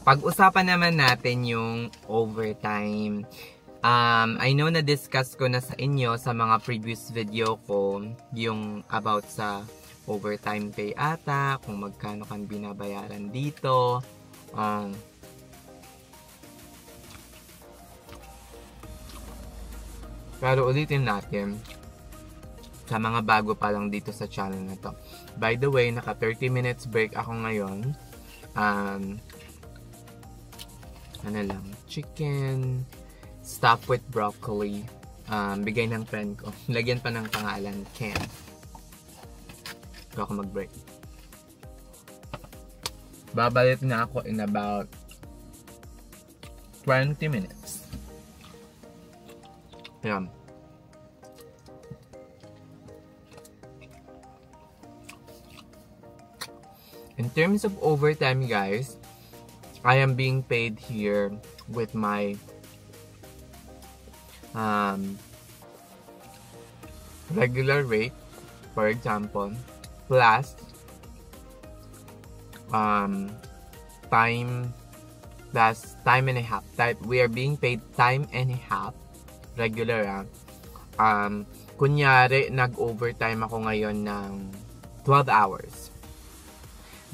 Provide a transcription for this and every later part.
pag-usapan naman natin yung overtime. I know na-discuss ko na sa inyo sa mga previous video ko yung about sa overtime pay ata, kung magkano kan binabayaran dito. Pero ulitin natin sa mga bago pa lang dito sa channel na to. By the way, naka 30 minutes break ako ngayon. Ano lang, chicken stuffed with broccoli. Bigay ng friend ko. Lagyan pa ng pangalan, Ken. Bago ako mag-break. Babalik na ako in about 20 minutes. Yan. In terms of overtime, guys, I am being paid here with my regular rate, for example, plus time and a half. We are being paid time and a half, regular. Kunyari, nag-overtime ako ngayon ng 12 hours.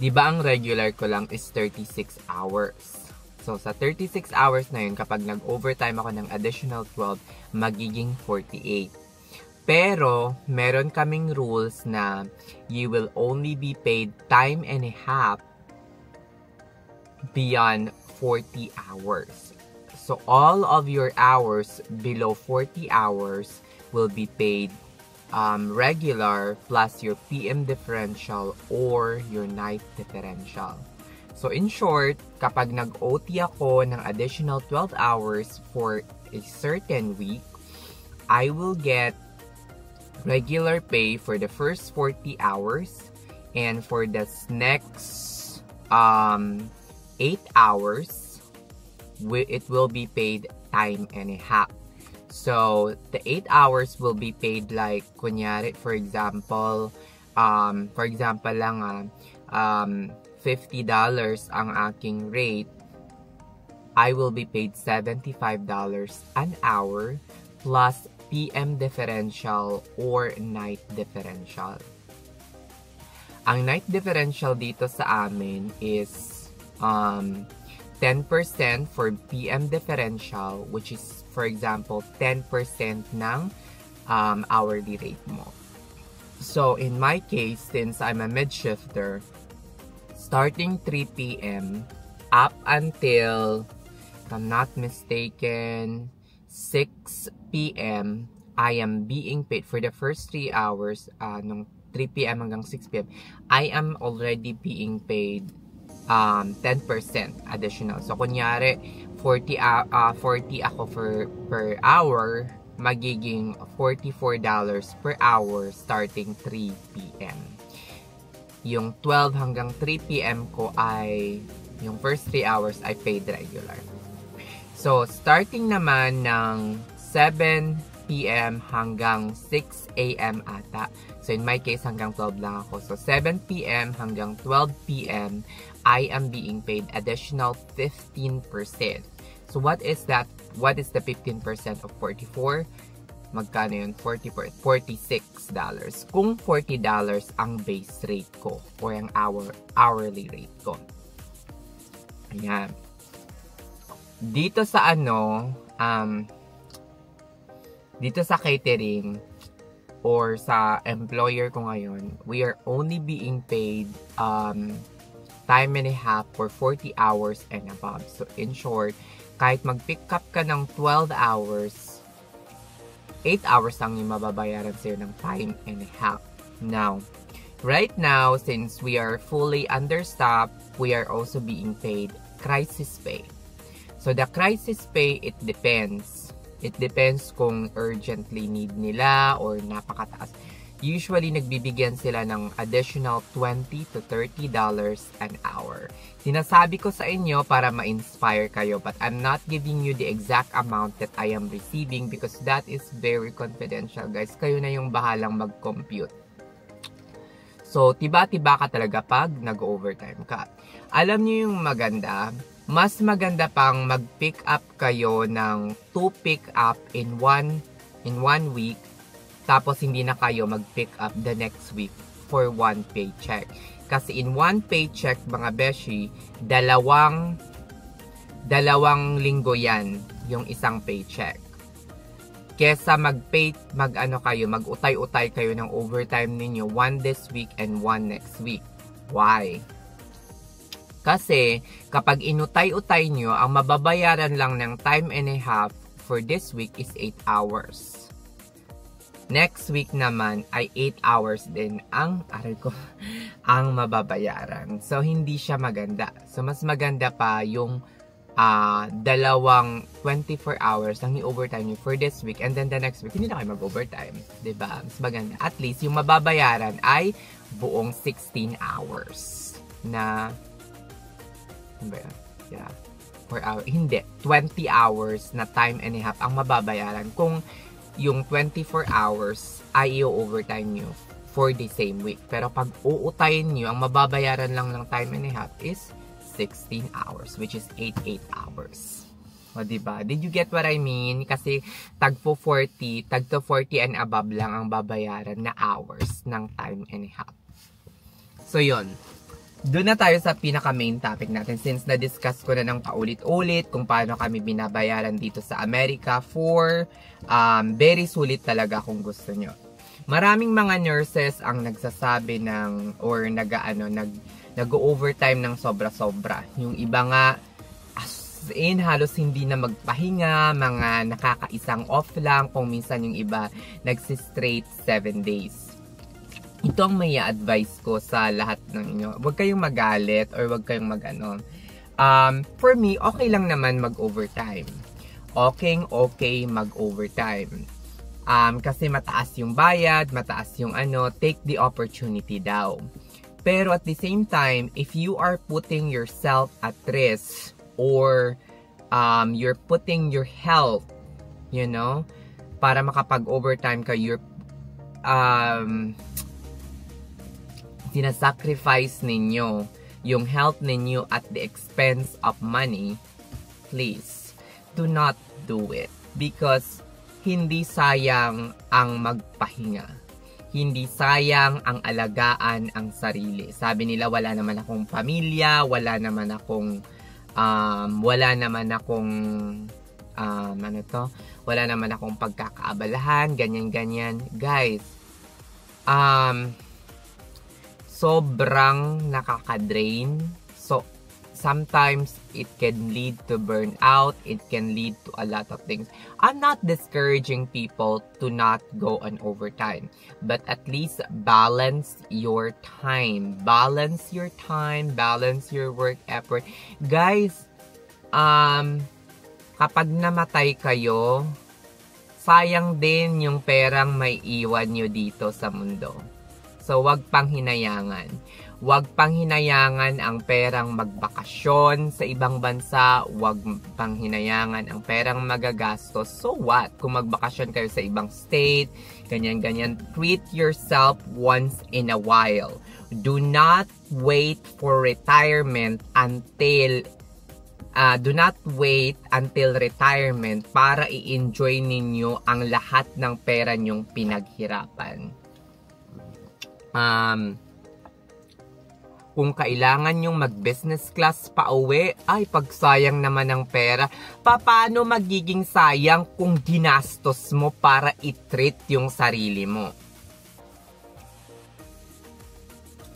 Diba ang regular ko lang is 36 hours. So, sa 36 hours na yun, kapag nag-overtime ako ng additional 12, magiging 48. Pero, meron kaming rules na you will only be paid time and a half beyond 40 hours. So, all of your hours below 40 hours will be paid regular plus your PM differential or your night differential. So in short, kapag nag-OT ako ng additional 12 hours for a certain week, I will get regular pay for the first 40 hours, and for the next 8 hours, it will be paid time and a half. So the 8 hours will be paid like, kunyari, for example lang $50 ang aking rate, I will be paid $75 an hour plus PM differential or night differential. Ang night differential dito sa amin is 10% for PM differential, which is, for example, 10% ng hourly rate mo. So in my case, since I'm a mid-shifter, starting 3 p.m. up until, if I'm not mistaken, 6 p.m. I am being paid for the first 3 hours, nung 3 p.m. hanggang 6 p.m. I am already being paid 10% additional. So, kunyari, 40 ako per hour, magiging $44 per hour starting 3 p.m. Yung 12 hanggang 3 p.m. ko ay, yung first 3 hours ay paid regular. So, starting naman ng 7 p.m. hanggang 6 a.m. ata. So, in my case, hanggang 12 lang ako. So, 7 p.m. hanggang 12 p.m. I am being paid additional 15%. So, what is that? What is the 15% of 44? Magkano yun? $46. Kung $40 ang base rate ko or ang hourly rate ko. Ayan. Dito sa dito sa catering or sa employer ko ngayon, we are only being paid time and a half for 40 hours and above. So, in short, kahit mag-pick up ka ng 12 hours, 8 hours lang yung mababayaran sa'yo ng time and a half. Now, right now, since we are fully understaffed, we are also being paid crisis pay. So, the crisis pay, it depends. It depends kung urgently need nila or napakataas. Usually, nagbibigyan sila ng additional $20 to $30 an hour. Sinasabi ko sa inyo para ma-inspire kayo, but I'm not giving you the exact amount that I am receiving because that is very confidential, guys. Kayo na yung bahalang mag-compute. So, tiba-tiba ka talaga pag nag-overtime ka. Alam niyo yung maganda, mas maganda pang mag-pick up kayo ng 2 pick up in one week, tapos hindi na kayo mag-pick up the next week for 1 paycheck. Kasi in 1 paycheck, mga beshi, dalawang linggo yan, yung isang paycheck. Kesa mag-utay-utay kayo ng overtime ninyo, 1 this week and 1 next week. Why? Kasi, kapag inutay-utay nyo, ang mababayaran lang ng time and a half for this week is 8 hours. Next week naman ay 8 hours din ang mababayaran. So, hindi siya maganda. So, mas maganda pa yung dalawang 24 hours ang i-overtime nyo for this week, and then the next week, hindi na kayo mag-overtime. Diba? Mas maganda. At least, yung mababayaran ay buong 16 hours na yeah, 4 hours. Hindi, 20 hours na time and a half ang mababayaran kung yung 24 hours ay i-overtime nyo for the same week. Pero pag uutayin nyo, ang mababayaran lang ng time and a half is 16 hours, which is 8 hours. O, diba? Did you get what I mean? Kasi tagto 40 and above lang ang babayaran na hours ng time and a half. So, yun. Doon na tayo sa pinaka-main topic natin, since na-discuss ko na ng paulit-ulit kung paano kami binabayaran dito sa Amerika for very sulit talaga kung gusto nyo. Maraming mga nurses ang nagsasabi or nag-overtime ng sobra-sobra. Yung iba nga, as in, halos hindi na magpahinga, mga nakakaisang off lang, kung minsan yung iba nagsi-straight 7 days. Ito ang may advice ko sa lahat ng inyo. Huwag kayong magalit or huwag kayong for me, okay lang naman mag-overtime. Okay mag-overtime. Kasi mataas yung bayad, mataas yung take the opportunity daw. Pero at the same time, if you are putting yourself at risk or you're putting your health, para makapag-overtime ka, you're sinasacrifice ninyo yung health ninyo at the expense of money, please do not do it, because hindi sayang ang magpahinga. Hindi sayang ang alagaan ang sarili. Sabi nila, wala naman akong pamilya, wala naman akong pagkakaabalahan, ganyan-ganyan. Guys, sobrang nakaka-drain. So, sometimes it can lead to burnout. It can lead to a lot of things. I'm not discouraging people to not go on overtime. But at least balance your time. Balance your time. Balance your work effort. Guys, kapag namatay kayo, sayang din yung perang may iwan nyo dito sa mundo. So, wag pang hinayangan. Wag pang hinayangan ang perang magbakasyon sa ibang bansa. Wag pang hinayangan ang perang magagastos. So what? Kung magbakasyon kayo sa ibang state, ganyan-ganyan, treat yourself once in a while. Do not wait for retirement until retirement para i-enjoy ninyo ang lahat ng pera nyong pinaghirapan. Kung kailangan nyong mag-business class pa uwi, ay pagsayang naman ng pera. Paano magiging sayang kung ginastos mo para i-treat yung sarili mo?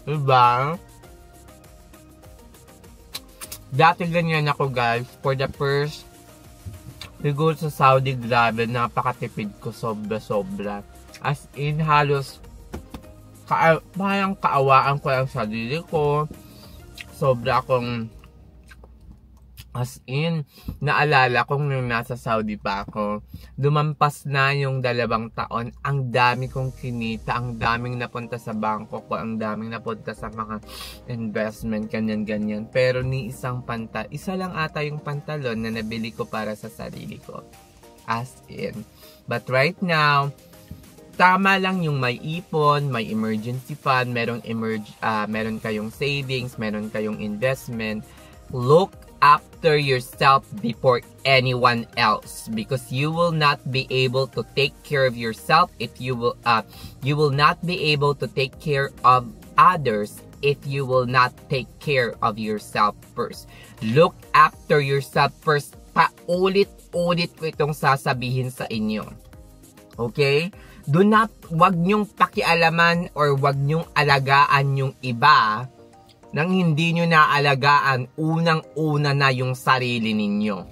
Diba? Dati ganyan ako, guys. For the first, siguro sa Saudi, grabe, napakatipid ko sobra-sobra. As in, halos parang kaawaan ko ang sarili ko. Sobra akong, as in, naalala kong nung nasa Saudi pa ako, lumampas na yung 2 taon, ang dami kong kinita, ang daming napunta sa bangko ko, ang daming napunta sa mga investment, ganyan-ganyan. Pero ni isa lang ata yung pantalon na nabili ko para sa sarili ko. As in. But right now, tama lang yung may ipon, may emergency fund, meron kayong savings, meron kayong investment. Look up after yourself before anyone else, because you will not be able to take care of yourself if you will not be able to take care of others if you will not take care of yourself first. Look after yourself first. Paulit-ulit ko itong sasabihin sa inyo. Okay? Wag nyong pakialaman or wag nyong alagaan yung iba nang hindi nyo naalagaan unang-una na yung sarili ninyo.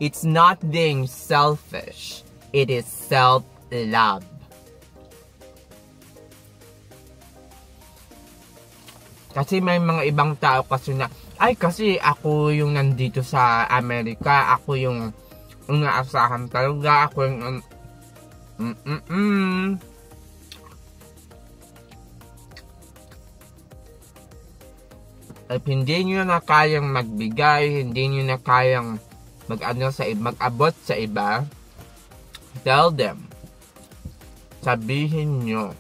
It's not being selfish. It is self-love. Kasi may mga ibang tao kasi na, ay kasi ako yung nandito sa Amerika, ako yung inaasahan talaga, ako yung If hindi nyo na kayang magbigay, hindi nyo na kayang mag-abot sa iba, tell them. Sabihin nyo.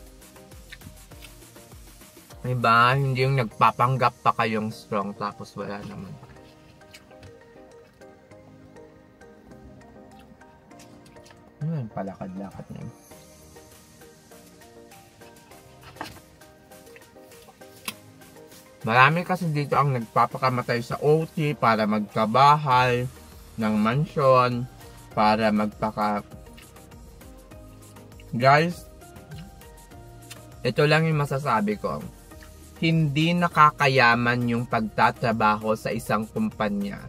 Diba? Hindi yung nagpapanggap pa kayong strong tapos wala naman. Ano yung palakad-lakad niya? Marami kasi dito ang nagpapakamatay sa OT para magkabahay ng mansyon, para Guys, ito lang yung masasabi ko. Hindi nakakayaman yung pagtatrabaho sa isang kumpanya.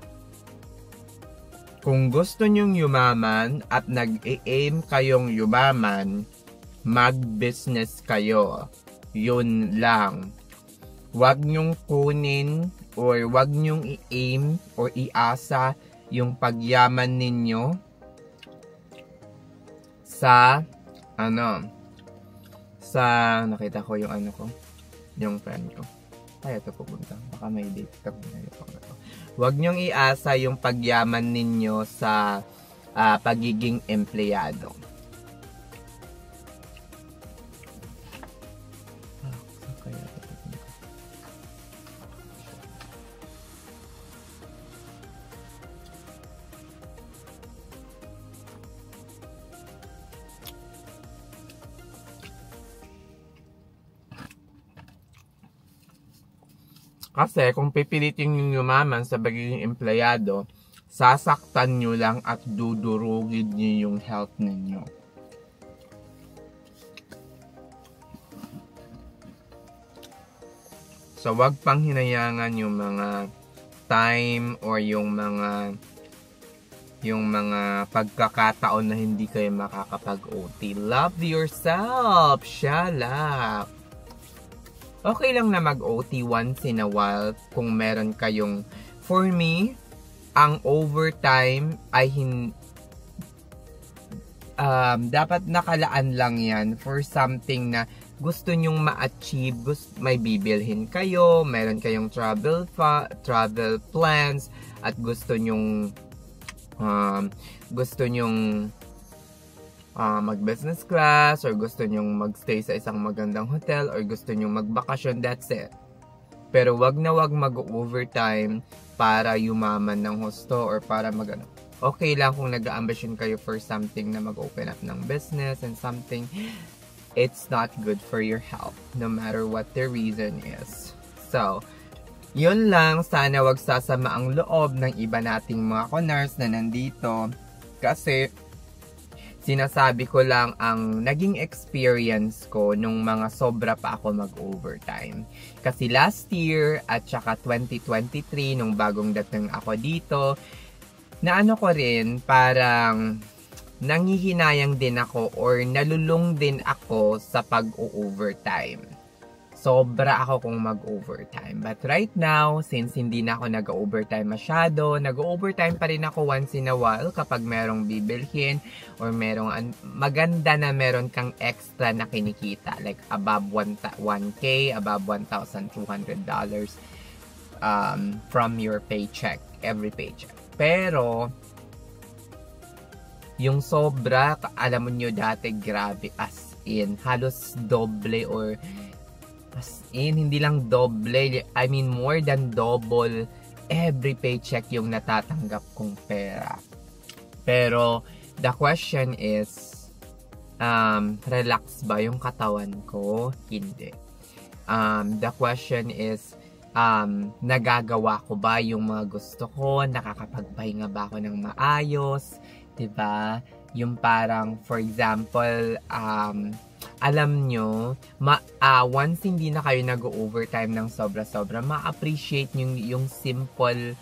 Kung gusto nyong yumaman at nag-aim kayong yumaman, mag-business kayo. Yun lang. Huwag nyong kunin or huwag nyong i-aim or iasa yung pagyaman ninyo sa nakita ko yung yung friend ko. Kaya ito pupunta. Baka may date ka. Huwag nyong iasa yung pagyaman ninyo sa pagiging empleyado. Kasi kung pipilitin nyo yumaman sa pagiging empleyado, sasaktan nyo lang at dudurugin nyo yung health ninyo. So wag pang hinayangan yung mga time or yung mga pagkakataon na hindi kayo makakapag-OT. Love yourself! Shut up! Okay lang na mag-OT once in a while kung meron kayong... For me, ang overtime ay dapat nakalaan lang yan for something na gusto nyong ma-achieve. May bibilhin kayo, meron kayong travel plans, at gusto nyong mag-business class, or gusto nyong magstay sa isang magandang hotel, or gusto nyong magbakasyon, that's it. Pero wag na wag mag-overtime para yumaman ng husto or para Okay lang kung nag-ambition kayo for something na mag-open up ng business and something. It's not good for your health, no matter what the reason is. So, yun lang. Sana wag sasama ang loob ng iba nating mga konars na nandito. Kasi, sinasabi ko lang ang naging experience ko nung mga sobra pa ako mag-overtime. Kasi last year at saka 2023, nung bagong dating ako dito, na ko rin, parang nanghihinayang din ako or nalulung din ako sa pag-overtime. Sobra ako kung mag-overtime. But right now, since hindi na ako nag-overtime masyado, nag-overtime pa rin ako once in a while kapag merong bibilhin or merong maganda na meron kang extra na kinikita. Like above 1K, above $1,200 from your paycheck, every paycheck. Pero, yung sobra, alam mo nyo dati, grabe, as in, halos doble or as in, hindi lang doble, I mean more than double every paycheck yung natatanggap kong pera. Pero, the question is, relax ba yung katawan ko? Hindi. The question is, nagagawa ko ba yung mga gusto ko? Nakakapagpahinga ba ako ng maayos? Diba? Yung parang, for example, alam nyo, once hindi na kayo nag-overtime ng sobra-sobra, ma-appreciate nyo yung simple,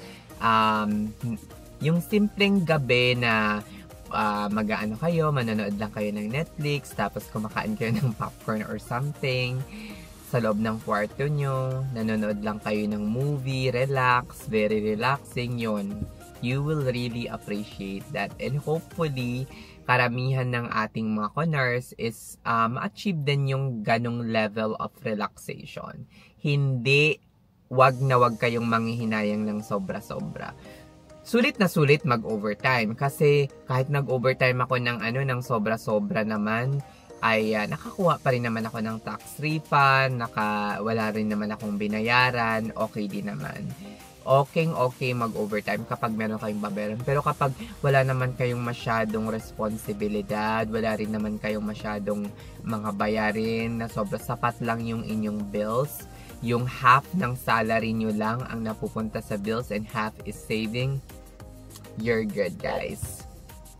yung simpleng gabi na mag-aano kayo, manonood lang kayo ng Netflix, tapos kumakain kayo ng popcorn or something sa loob ng kwarto nyo, nanonood lang kayo ng movie, relax, very relaxing yun. You will really appreciate that. And hopefully, karamihan ng ating mga Coners is ma-achieve din yung ganong level of relaxation. Hindi, wag na wag kayong manghihinayang ng sobra-sobra. Sulit na sulit mag-overtime kasi kahit nag-overtime ako ng ng sobra-sobra naman, ay nakakuha pa rin naman ako ng tax refund, wala rin naman akong binayaran, okay din naman. Okay mag-overtime kapag meron kayong babayaran. Pero kapag wala naman kayong masyadong responsibilidad, wala rin naman kayong masyadong mga bayarin na sobra sapat lang yung inyong bills, yung half ng salary nyo lang ang napupunta sa bills and half is saving, you're good, guys.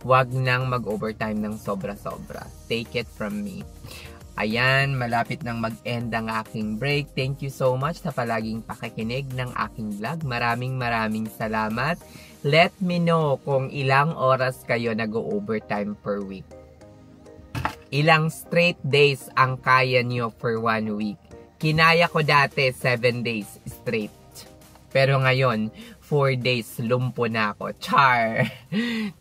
Wag nang mag-overtime ng sobra-sobra. Take it from me. Ayan, malapit nang mag-end ang aking break. Thank you so much sa palaging pakikinig ng aking vlog. Maraming salamat. Let me know kung ilang oras kayo nag-overtime per week. Ilang straight days ang kaya nyo for 1 week. Kinaya ko dati 7 days straight. Pero ngayon, 4 days, lumpo na ako. Char!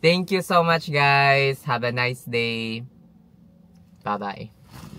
Thank you so much, guys. Have a nice day. Bye-bye.